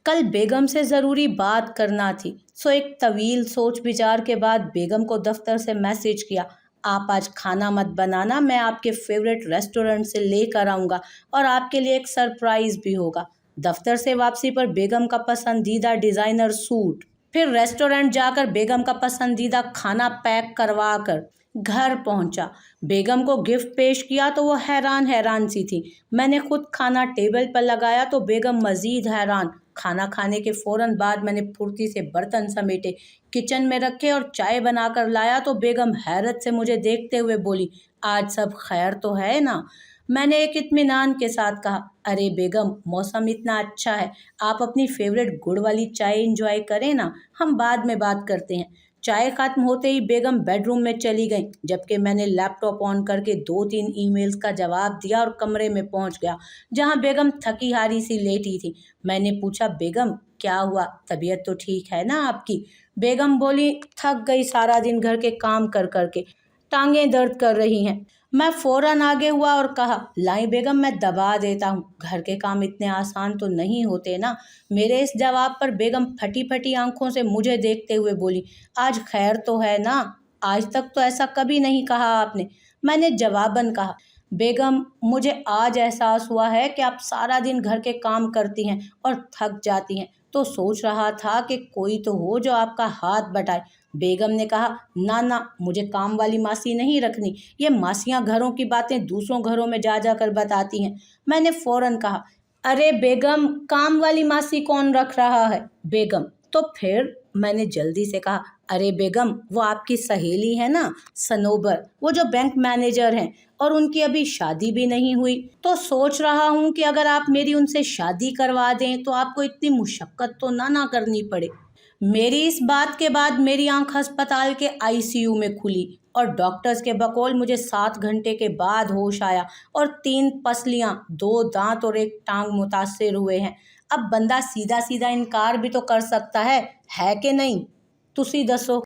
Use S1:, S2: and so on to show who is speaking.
S1: कल बेगम से ज़रूरी बात करना थी। सो एक तवील सोच विचार के बाद बेगम को दफ्तर से मैसेज किया, आप आज खाना मत बनाना, मैं आपके फेवरेट रेस्टोरेंट से लेकर आऊँगा और आपके लिए एक सरप्राइज़ भी होगा। दफ्तर से वापसी पर बेगम का पसंदीदा डिज़ाइनर सूट, फिर रेस्टोरेंट जाकर बेगम का पसंदीदा खाना पैक करवा कर घर पहुंचा। बेगम को गिफ्ट पेश किया तो वो हैरान हैरान सी थी। मैंने खुद खाना टेबल पर लगाया तो बेगम मज़ीद हैरान। खाना खाने के फ़ौरन बाद मैंने फुर्ती से बर्तन समेटे, किचन में रखे और चाय बनाकर लाया तो बेगम हैरत से मुझे देखते हुए बोली, आज सब खैर तो है ना? मैंने एक इत्मीनान के साथ कहा, अरे बेगम, मौसम इतना अच्छा है, आप अपनी फेवरेट गुड़ वाली चाय इंजॉय करें ना, हम बाद में बात करते हैं। चाय खत्म होते ही बेगम बेडरूम में चली गई, जबकि मैंने लैपटॉप ऑन करके 2-3 ईमेल्स का जवाब दिया और कमरे में पहुंच गया, जहां बेगम थकी हारी सी लेटी थी। मैंने पूछा, बेगम क्या हुआ, तबीयत तो ठीक है ना आपकी? बेगम बोली, थक गई, सारा दिन घर के काम कर करके टांगें दर्द कर रही हैं। मैं फौरन आगे हुआ और कहा, लाई बेगम, मैं दबा देता हूँ, घर के काम इतने आसान तो नहीं होते ना। मेरे इस जवाब पर बेगम फटी फटी आंखों से मुझे देखते हुए बोली, आज खैर तो है ना? आज तक तो ऐसा कभी नहीं कहा आपने। मैंने जवाबन कहा, बेगम, मुझे आज एहसास हुआ है कि आप सारा दिन घर के काम करती हैं और थक जाती हैं, तो सोच रहा था कि कोई तो हो जो आपका हाथ बटाए। बेगम ने कहा, ना ना, मुझे काम वाली मासी नहीं रखनी, ये मासियां घरों की बातें दूसरों घरों में जा जा कर बताती हैं। मैंने फौरन कहा, अरे बेगम, काम वाली मासी कौन रख रहा है? बेगम, तो फिर? मैंने जल्दी से कहा, अरे बेगम, वो आपकी सहेली है ना, सनोबर, वो जो बैंक मैनेजर हैं, और उनकी अभी शादी भी नहीं हुई, तो सोच रहा हूँ कि अगर आप मेरी उनसे शादी करवा दें तो आपको इतनी मुशक्क़त तो ना करनी पड़े। मेरी इस बात के बाद मेरी आंख अस्पताल के आईसीयू में खुली और डॉक्टर्स के बकौल मुझे 7 घंटे के बाद होश आया और 3 पसलियां, 2 दांत और एक टांग मुतासिर हुए हैं। अब बंदा सीधा सीधा इनकार भी तो कर सकता है कि नहीं? तुसी दसो।